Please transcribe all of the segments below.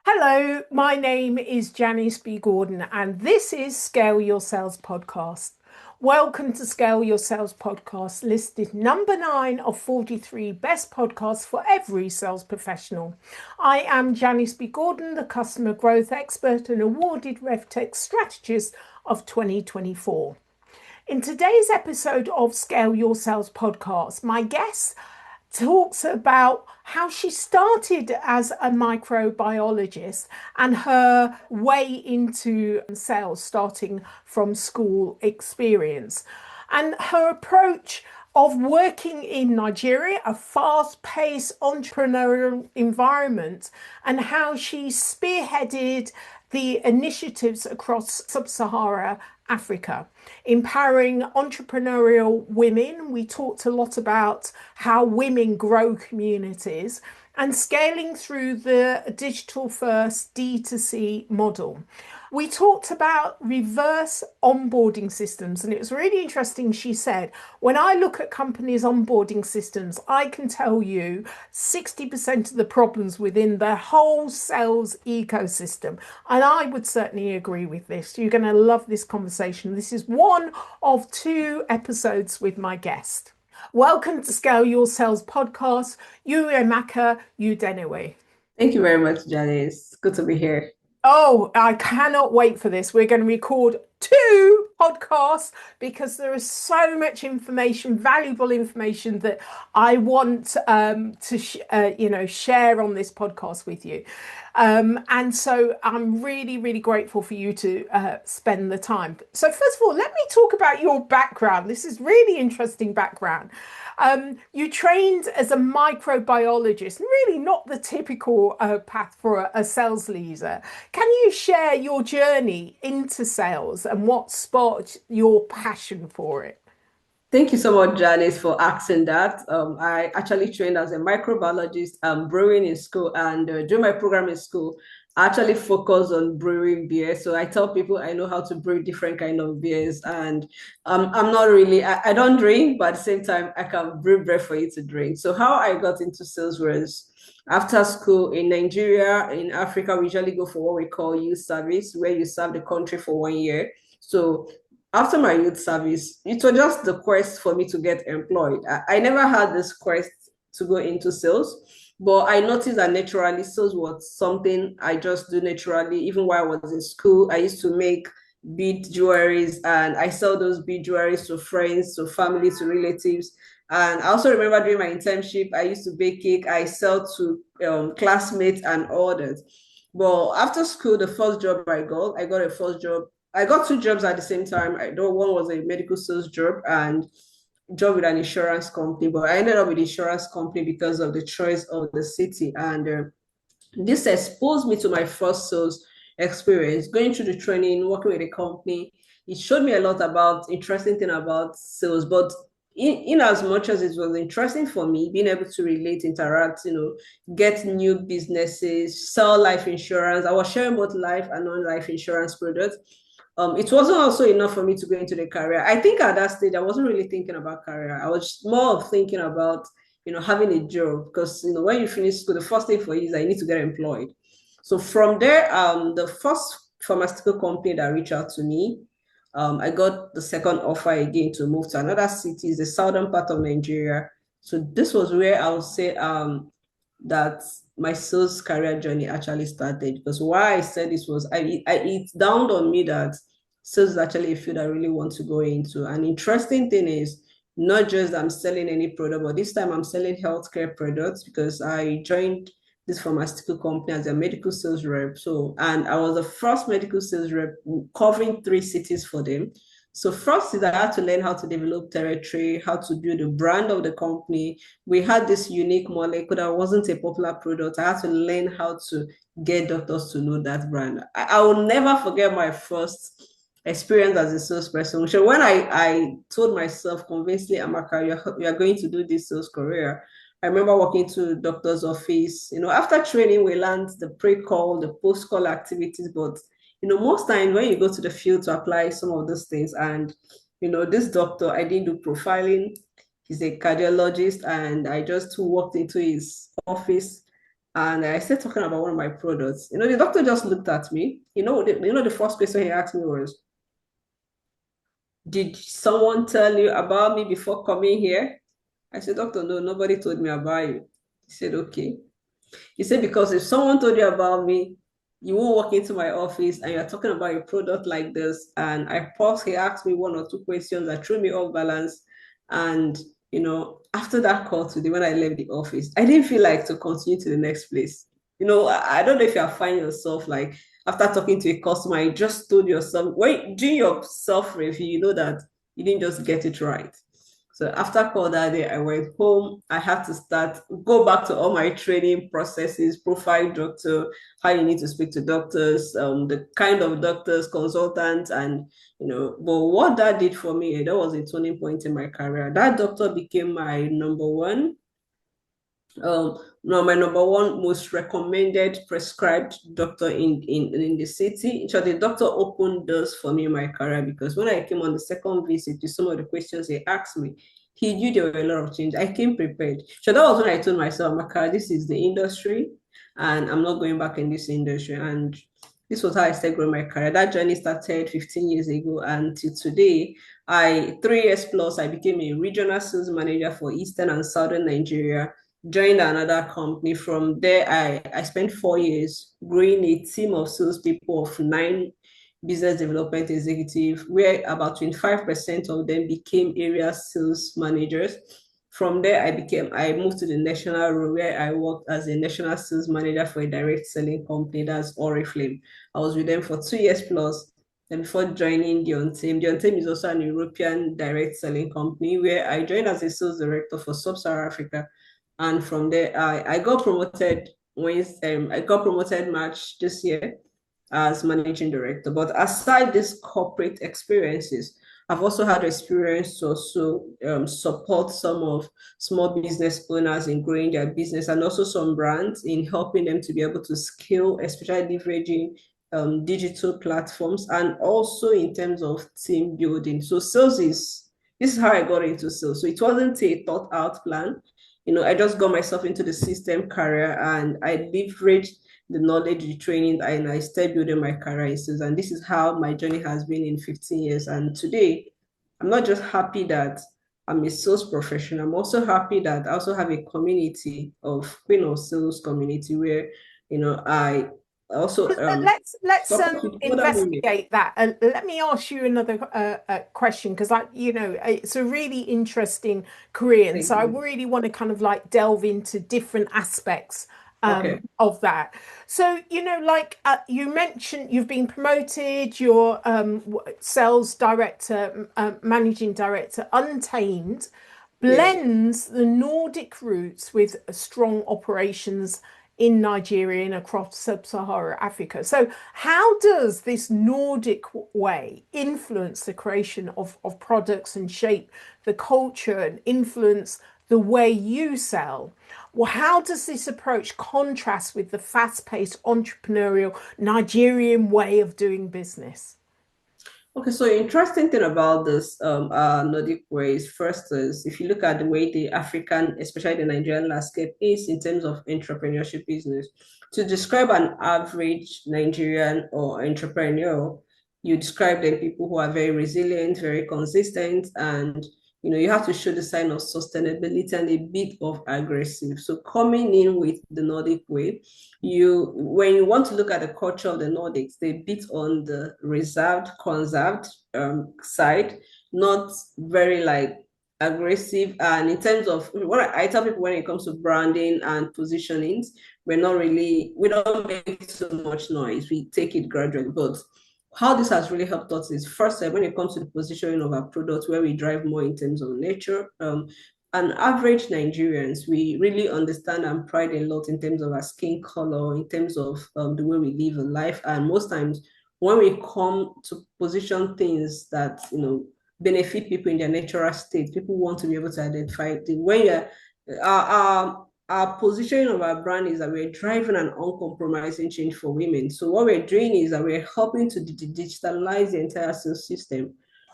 Hello, my name is Janice B. Gordon, and this is Scale Your Sales Podcast. Welcome to Scale Your Sales Podcast, listed number 9 of 43 best podcasts for every sales professional. I am Janice B. Gordon, the customer growth expert and awarded RevTech strategist of 2024. In today's episode of Scale Your Sales Podcast, my guest talks about how she started as a microbiologist and her way into sales, starting from school experience, and her approach of working in Nigeria, a fast-paced entrepreneurial environment, and how she spearheaded the initiatives across Sub-Saharan Africa, empowering entrepreneurial women. We talked a lot about how women grow communities and scaling through the digital first D2C model. We talked about reverse onboarding systems, and it was really interesting. She said, when I look at companies' onboarding systems, I can tell you 60% of the problems within their whole sales ecosystem. And I would certainly agree with this. You're going to love this conversation. This is one of 2 episodes with my guest. Welcome to Scale Your Sales Podcast, Nwamaka Udenigwe. Thank you very much, Janice. Good to be here. Oh, I cannot wait for this. We're going to record 2 podcasts because there is so much information, valuable information that I want to share on this podcast with you. And so I'm really, really grateful for you to spend the time. So first of all, let me talk about your background. This is really interesting background. You trained as a microbiologist, really not the typical path for a sales leader. Can you share your journey into sales and what sparked your passion for it? Thank you so much, Janice, for asking that. I actually trained as a microbiologist, brewing in school, and during my program in school, I actually focus on brewing beer. So I tell people I know how to brew different kind of beers, and I'm not really, I don't drink, but at the same time, I can brew beer for you to drink. So how I got into sales was after school in Nigeria, in Africa, we usually go for what we call youth service, where you serve the country for 1 year. So after my youth service, it was just the quest for me to get employed. I never had this quest to go into sales, but I noticed that naturally sales was something I just do naturally. Even while I was in school, I used to make bead jewelries, and I sell those bead jewelries to friends, to family, to relatives. And I also remember during my internship, I used to bake cake. I sell to classmates and all that. But after school, the first job I got a first job. I got 2 jobs at the same time. One was a medical sales job and job with an insurance company, but I ended up with insurance company because of the choice of the city. And this exposed me to my first sales experience, going through the training, working with a company. It showed me a lot about interesting thing about sales, but in as much as it was interesting for me, being able to relate, interact, get new businesses, sell life insurance. I was sharing both life and non-life insurance products. It wasn't also enough for me to go into the career. I think at that stage, I wasn't really thinking about career. I was more of thinking about, having a job, because, when you finish school, the first thing for you is that you need to get employed. So from there, the first pharmaceutical company that reached out to me, I got the second offer again to move to another city, is the southern part of Nigeria. So this was where I would say that my sales career journey actually started. Because why I said this was, it dawned on me that sales is actually a field I really want to go into. An interesting thing is not just I'm selling any product, but this time I'm selling healthcare products, because I joined this pharmaceutical company as a medical sales rep. So, and I was the first medical sales rep covering 3 cities for them. So first is I had to learn how to develop territory, how to build a brand of the company. We had this unique molecule that wasn't a popular product. I had to learn how to get doctors to know that brand. I will never forget my first experience as a salesperson. So when I told myself convincingly, Amaka, you are going to do this sales career. I remember walking to doctor's office. After training, we learned the pre-call, the post-call activities, but most times when you go to the field to apply some of those things, and this doctor, I didn't do profiling. He's a cardiologist, and I just walked into his office. And I started talking about one of my products. The doctor just looked at me. The first question he asked me was, did someone tell you about me before coming here? I said, doctor, no, nobody told me about you. He said, okay. He said, because if someone told you about me, you won't walk into my office and you're talking about a product like this. And I paused, he asked me one or two questions that threw me off balance. And, after that call today, when I left the office, I didn't feel like to continue to the next place. I don't know if you're finding yourself like after talking to a customer, you just told yourself, when doing your self-review, you know that you didn't just get it right. So after call that day, I went home. I had to go back to all my training processes, profile doctor, how you need to speak to doctors, the kind of doctors, consultants, and but what that did for me, that was a turning point in my career. That doctor became my number one. No, my number one most recommended prescribed doctor in the city. So the doctor opened doors for me in my career because when I came on the second visit to some of the questions he asked me, he knew there were a lot of change. I came prepared. So that was when I told myself, Maka, this is the industry and I'm not going back in this industry. And this was how I started growing my career. That journey started 15 years ago and till today, 3 years plus, I became a regional sales manager for Eastern and Southern Nigeria, joined another company. From there, I spent 4 years growing a team of salespeople of 9 business development executives, where about 25% of them became area sales managers. From there, I moved to the national role where I worked as a national sales manager for a direct selling company, that's Oriflame. I was with them for 2 years plus. And before joining the Team is also an European direct selling company where I joined as a sales director for Sub-Saharan Africa. And from there, I got promoted March this year as managing director. But aside these corporate experiences, I've also had experience to also support some of small business owners in growing their business and also some brands in helping them to be able to scale, especially leveraging digital platforms and also in terms of team building. So this is how I got into sales. So it wasn't a thought out plan. I just got myself into the system career and I leveraged the knowledge, the training, and I started building my career in sales. And this is how my journey has been in 15 years. And today, I'm not just happy that I'm a sales professional. I'm also happy that I also have a community of Queen of Sales community where, I also let's support with other women. investigate that. Let me ask you another question because it's a really interesting career, and Thank so I you. really want to kind of like delve into different aspects Okay. of that. So you mentioned you've been promoted, you're sales director, managing director, Untamed Yes. blends the Nordic roots with strong operations in Nigeria and across Sub-Saharan Africa. So, how does this Nordic way influence the creation of products and shape the culture and influence the way you sell? Well, how does this approach contrast with the fast-paced entrepreneurial Nigerian way of doing business? Okay, so interesting thing about this Nordic ways, first is if you look at the way the African, especially the Nigerian landscape is in terms of entrepreneurship business, to describe an average Nigerian or entrepreneur, you describe them people who are very resilient, very consistent, and you have to show the sign of sustainability and a bit of aggressive. So coming in with the Nordic way, when you want to look at the culture of the Nordics, they bit on the reserved, conserved side, not very like aggressive. And in terms of what I tell people when it comes to branding and positionings, we don't make so much noise. We take it gradually. But how this has really helped us is first, when it comes to the positioning of our products, where we drive more in terms of nature. And average Nigerians, we really understand and pride a lot in terms of our skin color, in terms of the way we live a life. And most times, when we come to position things that benefit people in their natural state, people want to be able to identify it. When you're our positioning of our brand is that we're driving an uncompromising change for women. So what we're doing is that we're helping to digitalize the entire sales system.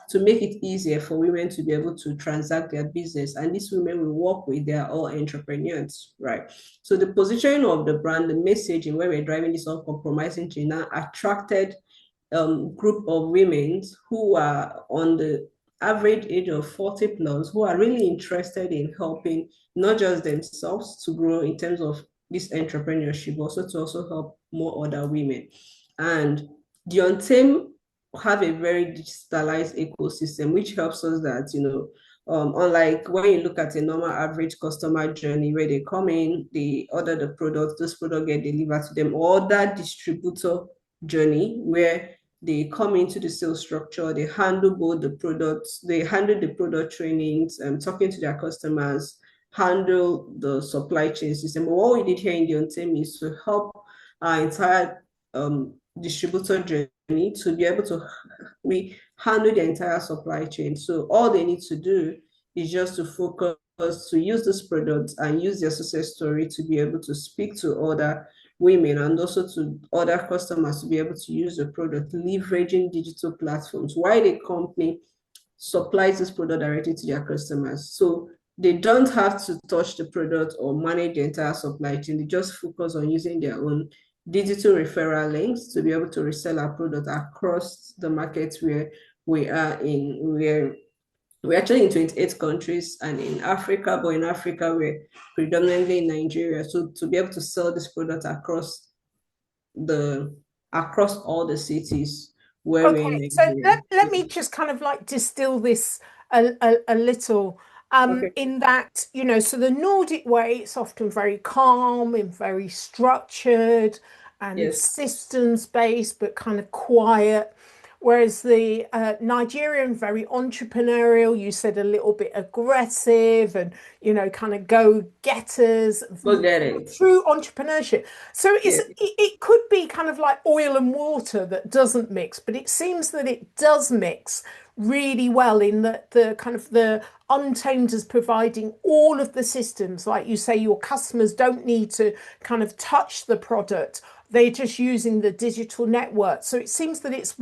to make it easier for women to be able to transact their business. And these women we work with, they are all entrepreneurs, right? So the positioning of the brand, the messaging where we're driving this uncompromising Gina attracted group of women who are on the average age of 40 plus, who are really interested in helping not just themselves to grow in terms of this entrepreneurship, but also to also help more other women. And the Untamed have a very digitalized ecosystem, which helps us that, unlike when you look at a normal average customer journey where they come in, they order the product, this product get delivered to them, or that distributor journey where they come into the sales structure, they handle both the products, they handle the product trainings, talking to their customers, handle the supply chain system. But what we did here in the Untamed is to help our entire distributor journey to be able to handle the entire supply chain. So all they need to do is just to focus to use this product and use their success story to be able to speak to other women and also to other customers to be able to use the product, leveraging digital platforms while the company supplies this product directly to their customers. So they don't have to touch the product or manage the entire supply chain. They just focus on using their own digital referral links to be able to resell our product across the markets where we are in. We're actually in 28 countries and in Africa, but in Africa, we're predominantly in Nigeria. So to be able to sell this product across all the cities where we're in Okay, so Nigeria. let me just kind of like distill this a little. Okay. In that, so the Nordic way, it's often very calm and very structured and Yes. systems based, but kind of quiet. Whereas the Nigerian, very entrepreneurial, you said a little bit aggressive and, kind of go-getters, Go get it. true entrepreneurship. So Yes. it could be kind of like oil and water that doesn't mix, but it seems that it does mix really well in the kind of the Untamed is providing all of the systems. Like you say, your customers don't need to kind of touch the product. They're just using the digital network. So it seems that it's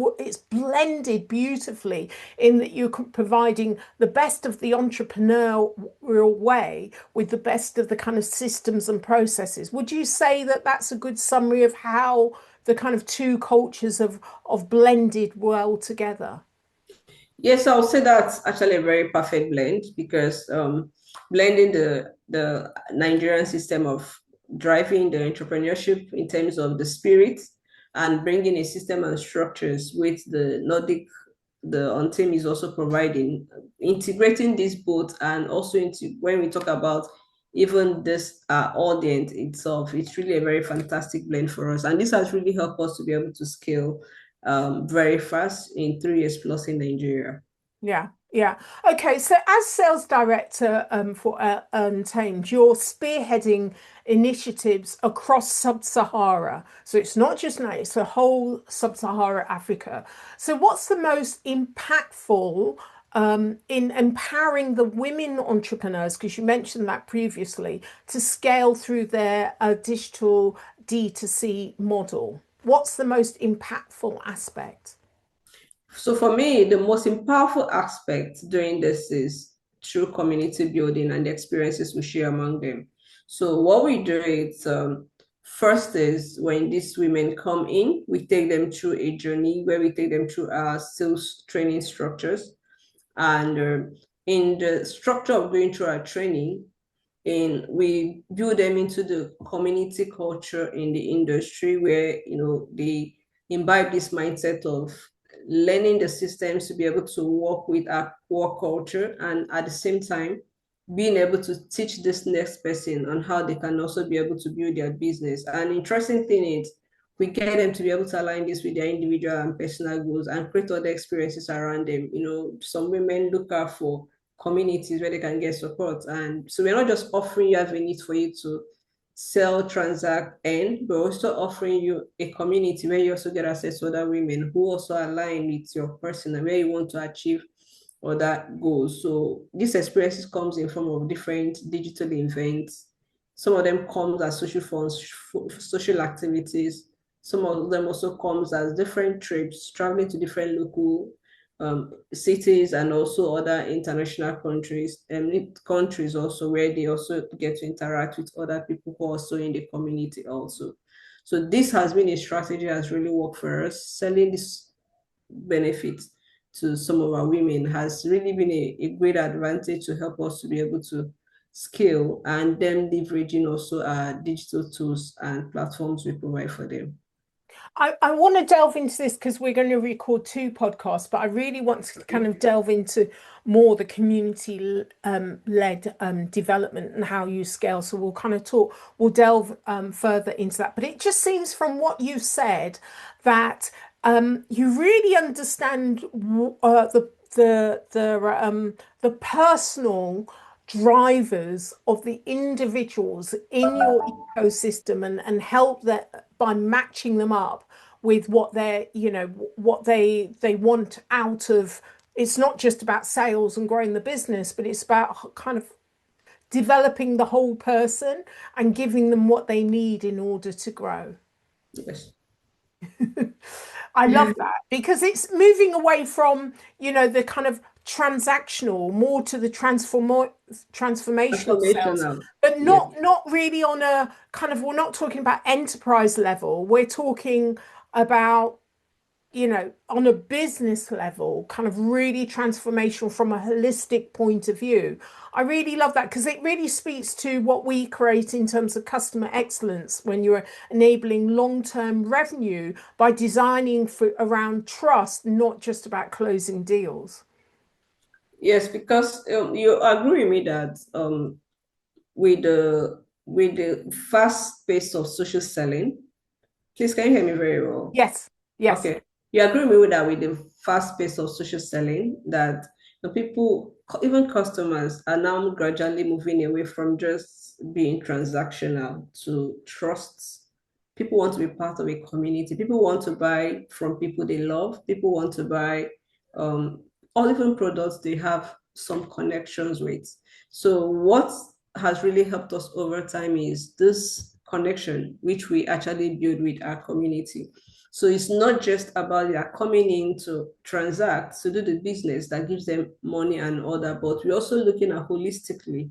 blended beautifully in that you're providing the best of the entrepreneurial way with the best of the kind of systems and processes. Would you say that that's a good summary of how the kind of two cultures of blended well together? Yes, I would say that's actually a very perfect blend because blending the Nigerian system of driving the entrepreneurship in terms of the spirit and bringing a system and structures with the Nordic, the Untamed is also providing, integrating this both and also into when we talk about even this audience itself, it's really a very fantastic blend for us. And this has really helped us to be able to scale very fast in 3 years plus in Nigeria. Yeah, yeah. Okay, so as sales director for Untamed, you're spearheading initiatives across Sub-Sahara. So it's not just now, it's the whole Sub-Sahara Africa. So what's the most impactful in empowering the women entrepreneurs, because you mentioned that previously, to scale through their digital D2C model? What's the most impactful aspect? So for me, the most powerful aspect during this is through community building and the experiences we share among them. So what we do is first is when these women come in, we take them through a journey where we take them through our sales training structures. And in the structure of going through our training, we build them into the community culture in the industry where they imbibe this mindset of learning the systems to be able to work with our work culture and at the same time being able to teach this next person on how they can also be able to build their business. And interesting thing is we get them to be able to align this with their individual and personal goals and create other experiences around them. Some women look out for communities where they can get support. And so we're not just offering you avenues for you to sell, transact, and but also offering you a community where you also get access to other women who also align with your person and where you want to achieve other goals. So these experiences comes in form of different digital events. Some of them comes as social funds, social activities. Some of them also comes as different trips, traveling to different local cities and also other international countries, and countries also where they also get to interact with other people who are also in the community also. So this has been a strategy that's really worked for us. Selling this benefit to some of our women has really been a great advantage to help us to be able to scale, and then leveraging also our digital tools and platforms we provide for them. I want to delve into this because we're going to record two podcasts, but I really want to kind of delve into more the community led development and how you scale. So we'll kind of we'll delve further into that. But it just seems from what you said that you really understand the personal drivers of the individuals in your ecosystem and help that by matching them up with what they're, what they want out of. It's not just about sales and growing the business, but it's about kind of developing the whole person and giving them what they need in order to grow. Yes. I love that because it's moving away from, the kind of transactional more to the transformational sales, Transformational. but Yes. not really on a kind of, we're not talking about enterprise level. We're talking about, on a business level, kind of really transformational from a holistic point of view. I really love that because it really speaks to what we create in terms of customer excellence when you're enabling long-term revenue by designing around trust, not just about closing deals. Yes, because you agree with me that with the fast pace of social selling, please can you hear me very well? Yes, yes. Okay. You agree with me that with the fast pace of social selling, that the people, even customers, are now gradually moving away from just being transactional to trust. People want to be part of a community. People want to buy from people they love. People want to buy um, all even products they have some connections with. So what has really helped us over time is this connection, which we actually build with our community. So it's not just about they are coming in to transact, to do the business that gives them money and order, but we're also looking at holistically,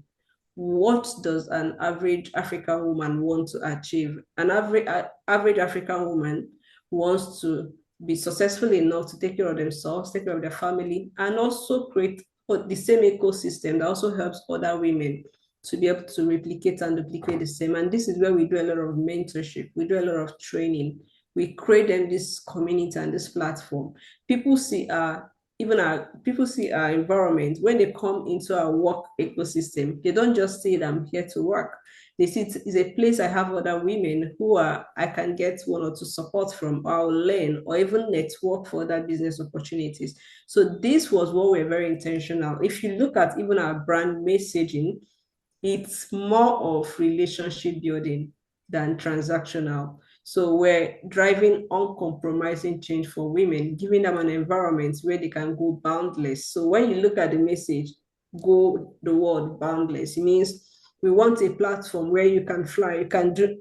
what does an average African woman want to achieve? An average African woman wants to be successful enough to take care of themselves, take care of their family, and also create the same ecosystem that also helps other women to be able to replicate and duplicate the same. And this is where we do a lot of mentorship, we do a lot of training, we create them this community and this platform. People see people see our environment when they come into our work ecosystem. They don't just see that I'm here to work. They see it's a place I have other women who I can get one or two support from, or I'll learn, or even network for other business opportunities. So this was what we're very intentional. If you look at even our brand messaging, it's more of relationship building than transactional. So we're driving uncompromising change for women, giving them an environment where they can go boundless. So when you look at the message, go the word boundless, it means we want a platform where you can fly, you can do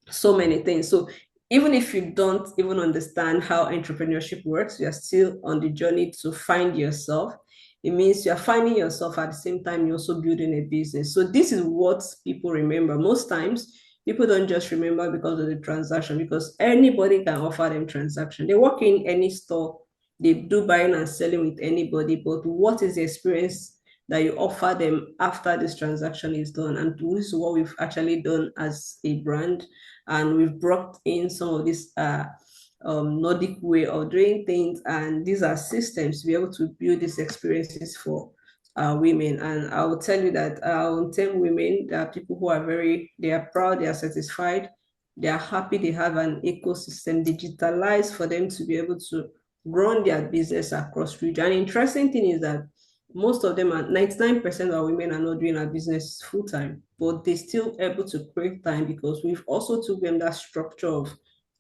so many things. So even if you don't even understand how entrepreneurship works, you are still on the journey to find yourself. It means you're finding yourself at the same time you're also building a business. So this is what people remember. Most times, people don't just remember because of the transaction, because anybody can offer them transaction. They work in any store, they do buying and selling with anybody, but what is the experience that you offer them after this transaction is done? And this is what we've actually done as a brand. And we've brought in some of this Nordic way of doing things, and these are systems to be able to build these experiences for women. And I will tell you that on 10 women, there are people who are they are proud, they are satisfied, they are happy, they have an ecosystem digitalized for them to be able to run their business across region. And interesting thing is that most of them are 99% of our women are not doing our business full time, but they still able to create time because we've also took them that structure of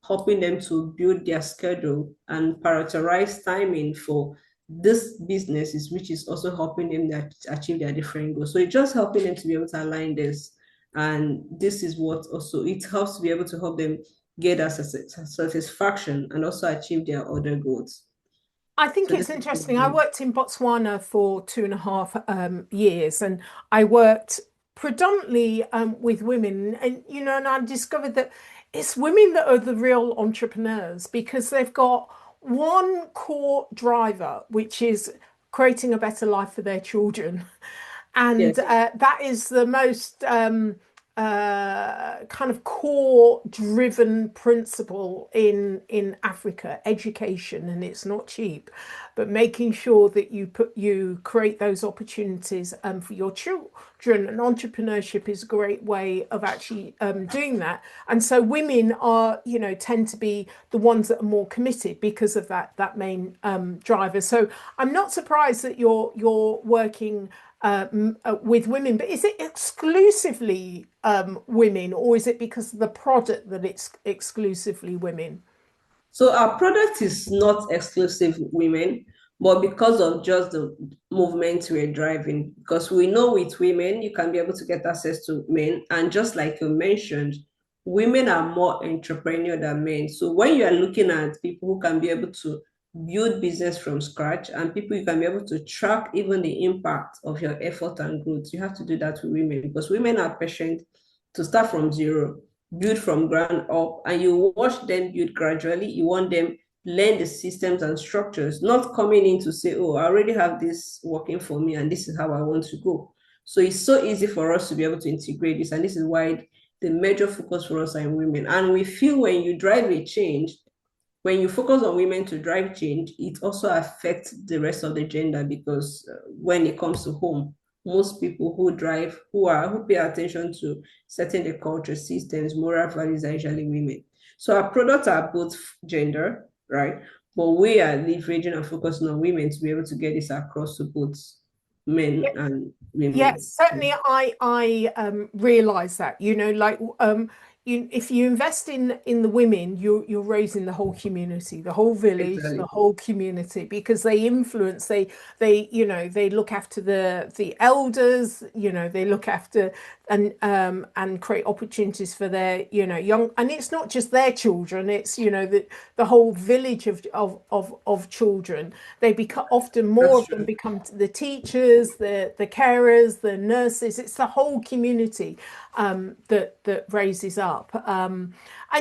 helping them to build their schedule and prioritize timing for this businesses, which is also helping them achieve their different goals. So it's just helping them to be able to align this. And this is what also it helps to be able to help them get that satisfaction and also achieve their other goals. I think So it's this is interesting. I worked in Botswana for 2.5 years, and I worked predominantly with women, and and I discovered that it's women that are the real entrepreneurs because they've got one core driver, which is creating a better life for their children. And yes. that is the most kind of core driven principle in Africa, education, and it's not cheap, but making sure that you create those opportunities for your children. And entrepreneurship is a great way of actually doing that. And so women are, tend to be the ones that are more committed because of that main driver. So I'm not surprised that you're working with women, but is it exclusively women, or is it because of the product that it's exclusively women? So our product is not exclusive women, but because of just the movement we're driving, because we know with women, you can be able to get access to men. And just like you mentioned, women are more entrepreneurial than men. So when you are looking at people who can be able to build business from scratch and people you can be able to track even the impact of your effort and growth, you have to do that with women because women are patient to start from zero, build from ground up, and you watch them build gradually. You want them learn the systems and structures, not coming in to say, oh, I already have this working for me and this is how I want to go. So it's so easy for us to be able to integrate this. And this is why the major focus for us are in women. And we feel when you drive a change, when you focus on women to drive change, it also affects the rest of the gender because when it comes to home, most people who drive, who pay attention to setting the culture, systems, moral values are usually women. So our products are both gender, right? But we are leveraging and focusing on women to be able to get this across to both men and women. Yes, certainly I realize that, if you invest in the women, you're raising the whole community, the whole village, the Exactly. whole community, because they influence, they look after the elders, they look after and create opportunities for their, young, and it's not just their children, it's, the whole village of children. They become often more That's of them true. become the teachers, the carers, the nurses. It's the whole community that raises up. And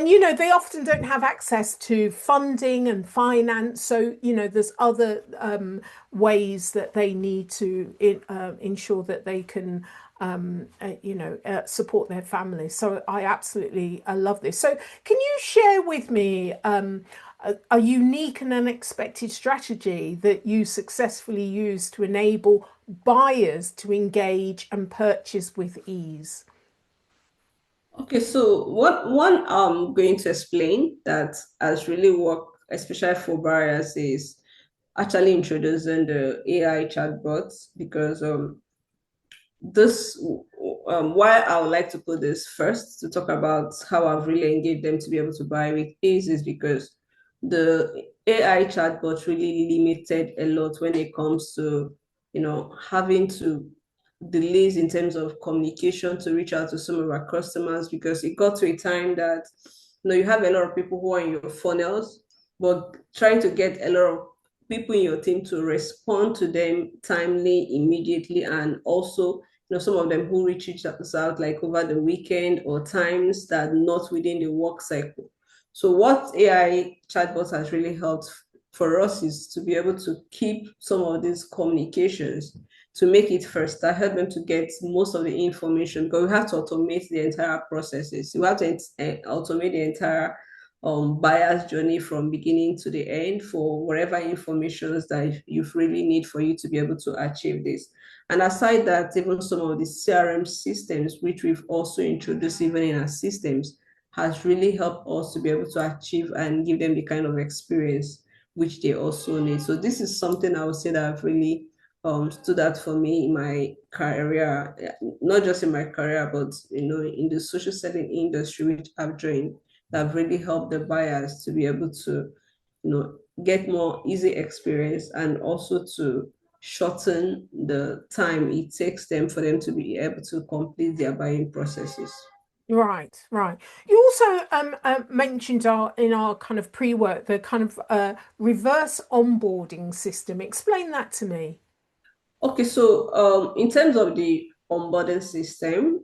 they often don't have access to funding and finance, so there's other ways that they need to ensure that they can support their families. So I absolutely love this. So can you share with me a unique and unexpected strategy that you successfully used to enable buyers to engage and purchase with ease? Okay, so what one I'm going to explain that has really worked, especially for buyers, is actually introducing the AI chatbots because this why I would like to put this first to talk about how I've really engaged them to be able to buy with ease is because the AI chatbot really limited a lot when it comes to having to delays in terms of communication to reach out to some of our customers because it got to a time that you have a lot of people who are in your funnels, but trying to get a lot of people in your team to respond to them timely, immediately, and also some of them who reach us out like over the weekend or times that are not within the work cycle. So what AI chatbot has really helped for us is to be able to keep some of these communications to make it first. I help them to get most of the information because we have to automate the entire processes. We have to automate the entire buyer's journey from beginning to the end for whatever information that you really need for you to be able to achieve this. And aside that, even some of the CRM systems, which we've also introduced even in our systems, has really helped us to be able to achieve and give them the kind of experience which they also need. So this is something I would say that I've really stood out for me in my career, not just in my career, but in the social selling industry which I've joined, that have really helped the buyers to be able to, get more easy experience and also to shorten the time it takes them for them to be able to complete their buying processes. Right, right. You also mentioned in our kind of pre-work the kind of reverse onboarding system. Explain that to me. Okay, so in terms of the onboarding system,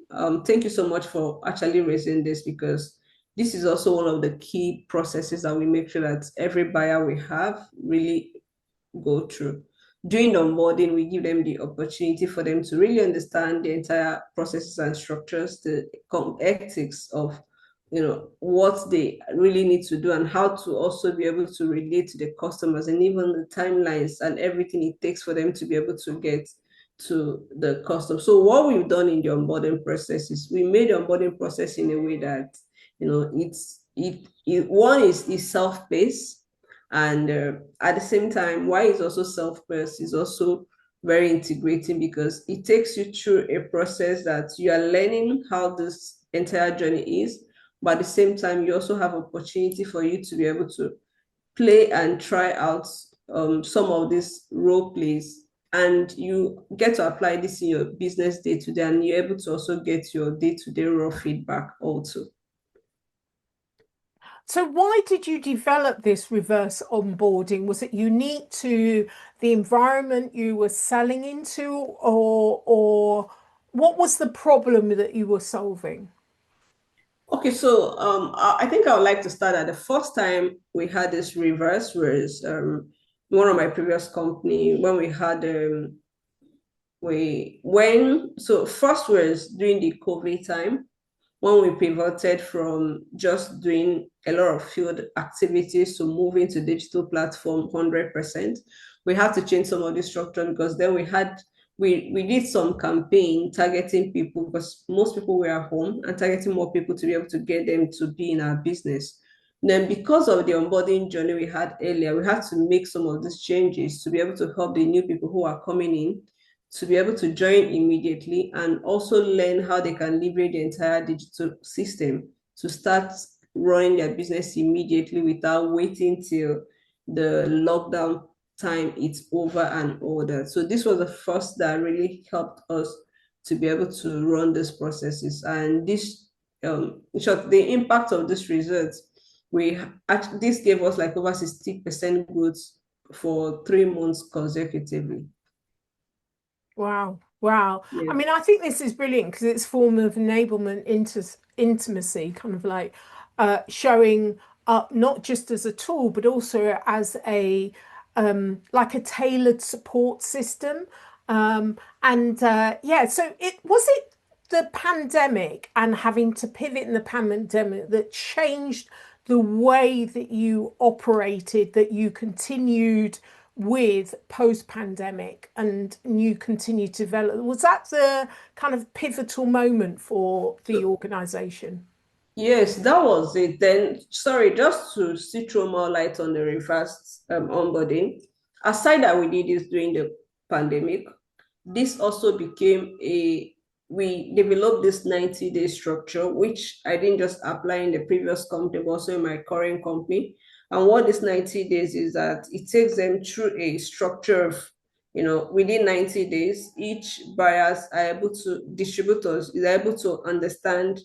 thank you so much for actually raising this because this is also one of the key processes that we make sure that every buyer we have really go through. During the onboarding, we give them the opportunity for them to really understand the entire processes and structures, the ethics of what they really need to do and how to also be able to relate to the customers and even the timelines and everything it takes for them to be able to get to the customer. So what we've done in the onboarding process is we made the onboarding process in a way that one is self-paced, and at the same time, why it's also self-paced is also very integrating because it takes you through a process that you are learning how this entire journey is, but at the same time, you also have opportunity for you to be able to play and try out some of these role plays, and you get to apply this in your business day to day, and you're able to also get your day-to-day raw feedback also. So why did you develop this reverse onboarding? Was it unique to the environment you were selling into, or what was the problem that you were solving? Okay, so I think I would like to start at the first time we had this reverse was one of my previous company when we had so first was during the COVID time when we pivoted from just doing a lot of field activities to moving to digital platform 100%. We had to change some of the structure because then we did some campaign targeting people because most people were at home and targeting more people to be able to get them to be in our business. Then because of the onboarding journey we had earlier, we had to make some of these changes to be able to help the new people who are coming in to be able to join immediately and also learn how they can leverage the entire digital system to start running their business immediately without waiting till the lockdown time it's over and all that. So this was the first that really helped us to be able to run these processes. And this, in short, the impact of this result, this gave us like over 60% growth for 3 months consecutively. Wow. Wow. I Yeah. mean, I think this is brilliant because it's a form of enablement into intimacy, kind of like showing up not just as a tool, but also as a like a tailored support system. And yeah, so it the pandemic and having to pivot in the pandemic that changed the way that you operated, that you continued with post-pandemic and you continue to develop. Was that the kind of pivotal moment for the So organization? yes, that was it. Then, sorry, just to still throw more light on the reverse onboarding. Aside that we did this during the pandemic, this also became we developed this 90-day structure, which I didn't just apply in the previous company, but also in my current company. And what this 90 days is that it takes them through a structure of, within 90 days, each buyers are able to, distributors is able to understand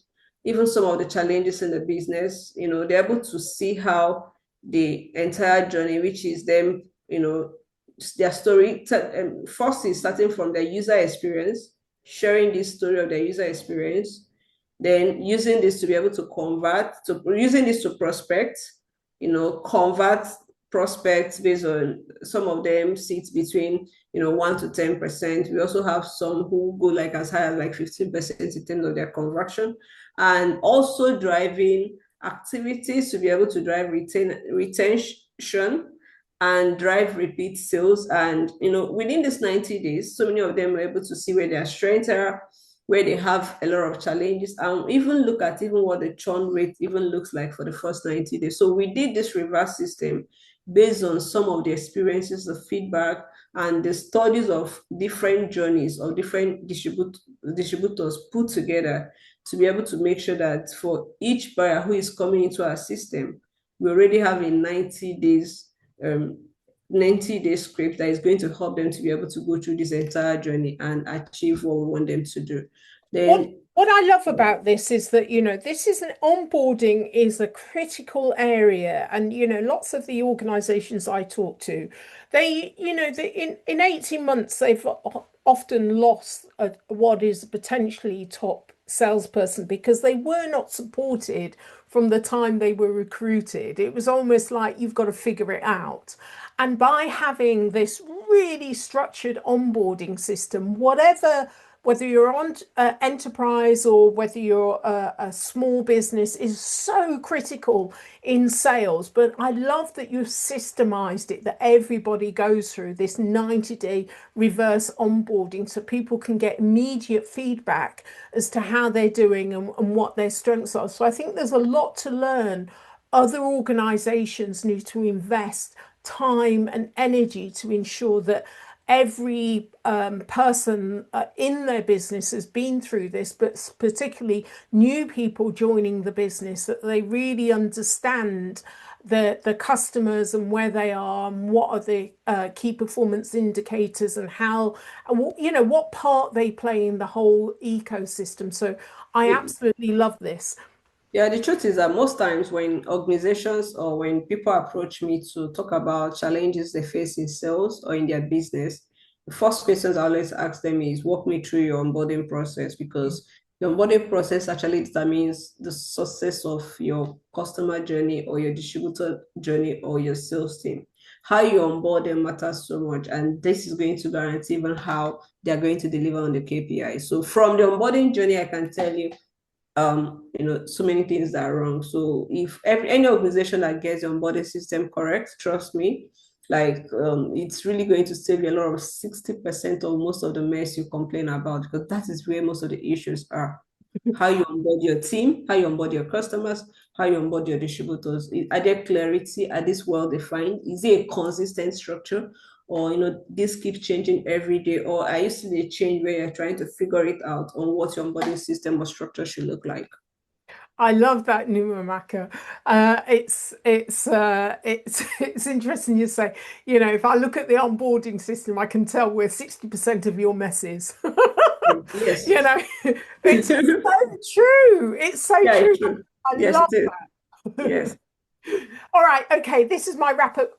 even some of the challenges in the business. They're able to see how the entire journey, which is them, their story. First is starting from their user experience, sharing this story of their user experience, then using this to be able to using this to prospect, convert prospects based on some of them sits between 1 to 10%. We also have some who go like as high as like 15% in terms of their conversion, and also driving activities to be able to drive retention and drive repeat sales. And within this 90 days, so many of them are able to see where their strengths are, where they have a lot of challenges, and even look at even what the churn rate even looks like for the first 90 days. So we did this reverse system based on some of the experiences, the feedback, and the studies of different journeys of different distributors put together to be able to make sure that for each buyer who is coming into our system, we already have a 90-day script that is going to help them to be able to go through this entire journey and achieve what we want them to do. What Then What I love about this is that, this is an onboarding is a critical area. And, lots of the organizations I talk to, in 18 months, they've often lost what is potentially top salesperson because they were not supported from the time they were recruited. It was almost like you've got to figure it out. And by having this really structured onboarding system, whether you're on enterprise or whether you're a small business, is so critical in sales. But I love that you've systemized it, that everybody goes through this 90-day reverse onboarding so people can get immediate feedback as to how they're doing and what their strengths are. So I think there's a lot to learn. Other organizations need to invest time and energy to ensure that every person in their business has been through this, but particularly new people joining the business, that they really understand the customers and where they are and what are the key performance indicators and how, what part they play in the whole ecosystem. So I absolutely love this. Yeah, the truth is that most times when organizations or when people approach me to talk about challenges they face in sales or in their business, the first questions I always ask them is walk me through your onboarding process, because the onboarding process actually determines the success of your customer journey or your distributor journey or your sales team. How you onboard them matters so much, and this is going to guarantee even how they're going to deliver on the KPI. So from the onboarding journey, I can tell you so many things that are wrong. So if any organization that gets the onboarding system correct, trust me, it's really going to save you a lot of 60% of most of the mess you complain about, because that is where most of the issues are. How you onboard your team, how you onboard your customers, how you onboard your distributors. Are there clarity? Are these well defined? Is it a consistent structure? Or this keeps changing every day? Or are you seeing a change where you're trying to figure it out on what your onboarding system or structure should look like? I love that, Nwamaka. It's interesting you say, if I look at the onboarding system, I can tell where 60% of your mess is. Yes. It's so true. It's so Yeah, true. it's true. I Yes, love it is. that. Yes. All right, okay, this is my wrap-up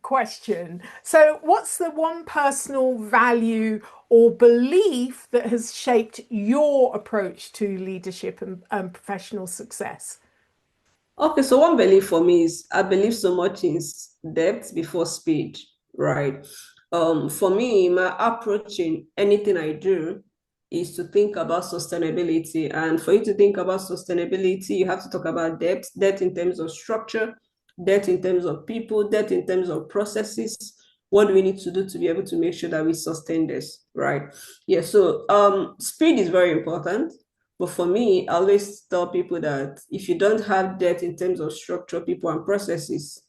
question. So, what's the one personal value or belief that has shaped your approach to leadership and professional success? Okay, so one belief for me is I believe so much in depth before speed, right? For me, my approach in anything I do is to think about sustainability. And for you to think about sustainability, you have to talk about depth in terms of structure, depth in terms of people, depth in terms of processes. What do we need to do to be able to make sure that we sustain this, right? Yeah, so speed is very important. But for me, I always tell people that if you don't have depth in terms of structure, people, and processes,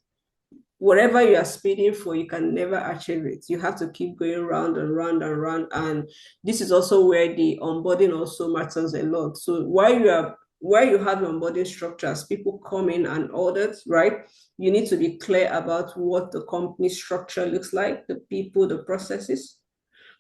whatever you are speeding for, you can never achieve it. You have to keep going round and round and round. And this is also where the onboarding also matters a lot. So where you have your onboarding structures, people come in and audit, right? You need to be clear about what the company structure looks like, the people, the processes.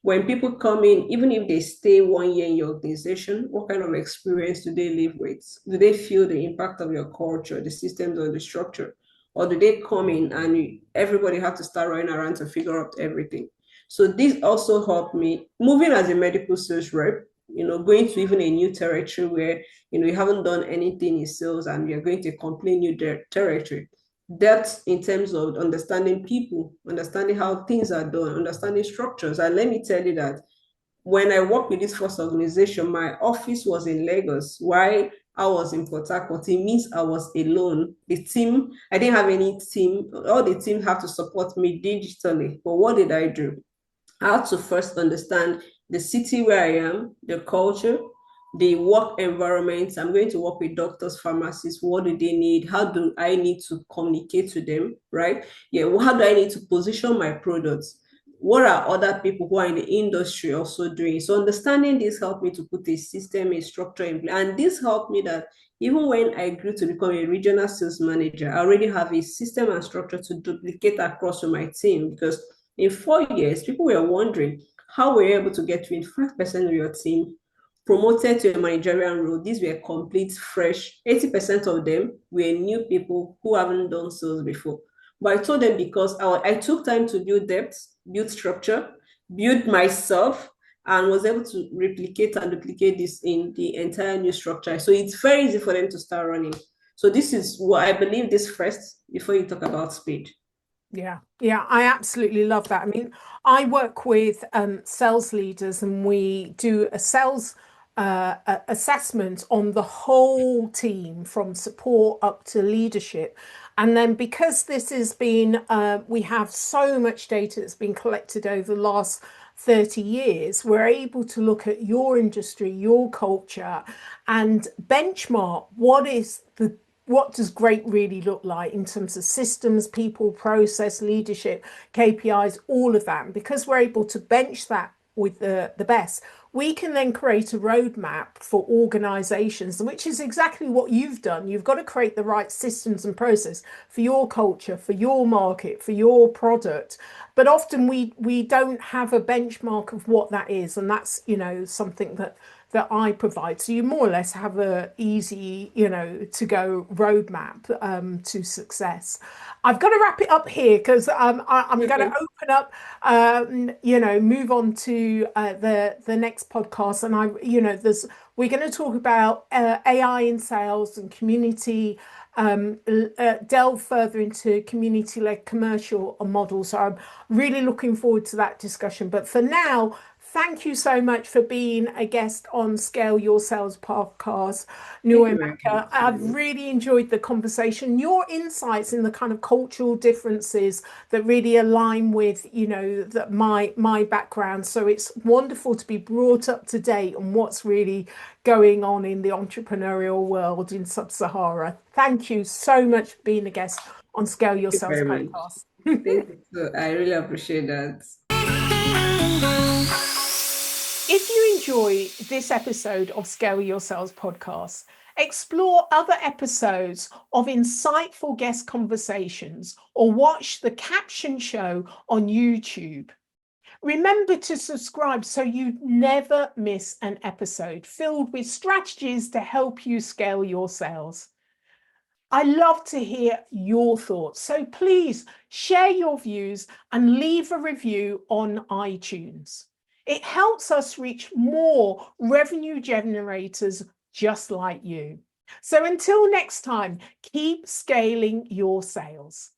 When people come in, even if they stay 1 year in your organization, what kind of experience do they live with? Do they feel the impact of your culture, the systems, or the structure? Or do they come in and everybody have to start running around to figure out everything? So this also helped me moving as a medical sales rep, going to even a new territory where, you haven't done anything in sales and you're going to a completely new territory. Depth in terms of understanding people, understanding how things are done, understanding structures. And let me tell you that when I worked with this first organization, my office was in Lagos. Why I was in Port Harcourt, it means I was alone. The team, I didn't have any team. All the team have to support me digitally. But what did I do? I had to first understand the city where I am, the culture, the work environment. I'm going to work with doctors, pharmacists. What do they need? How do I need to communicate to them? Right? Yeah. How do I need to position my products? What are other people who are in the industry also doing? So understanding this helped me to put a system, a structure in place. And this helped me that even when I grew to become a regional sales manager, I already have a system and structure to duplicate across to my team, because in 4 years, people were wondering how we're able to get 25% of your team promoted to a managerial role, these were complete, fresh. 80% of them were new people who haven't done sales before. But I told them because I took time to build depth, build structure, build myself, and was able to replicate and duplicate this in the entire new structure. So it's very easy for them to start running. So this is what I believe this first before you talk about speed. Yeah, I absolutely love that. I mean, I work with sales leaders, and we do a sales assessment on the whole team from support up to leadership. And then because this has been, we have so much data that's been collected over the last 30 years, we're able to look at your industry, your culture, and benchmark what does great really look like in terms of systems, people, process, leadership, KPIs, all of that. And because we're able to bench that with the best, we can then create a roadmap for organizations, which is exactly what you've done. You've got to create the right systems and process for your culture, for your market, for your product. But often we don't have a benchmark of what that is. And that's, something that I provide. So you more or less have a easy, to go roadmap to success. I've got to wrap it up here because I'm going to open up, move on to the next podcast. And we're going to talk about AI in sales and community, delve further into community-led commercial models. So I'm really looking forward to that discussion. But for now, thank you so much for being a guest on Scale Your Sales podcast, Nwamaka. I've really enjoyed the conversation, your insights in the kind of cultural differences that really align with, my background. So it's wonderful to be brought up to date on what's really going on in the entrepreneurial world in Sub-Saharan. Thank you so much for being a guest on Scale Your Sales podcast. Thank you. I really appreciate that. If you enjoy this episode of Scale Your Sales podcast, explore other episodes of insightful guest conversations or watch the caption show on YouTube. Remember to subscribe so you never miss an episode filled with strategies to help you scale your sales. I love to hear your thoughts, so please share your views and leave a review on iTunes. It helps us reach more revenue generators just like you. So until next time, keep scaling your sales.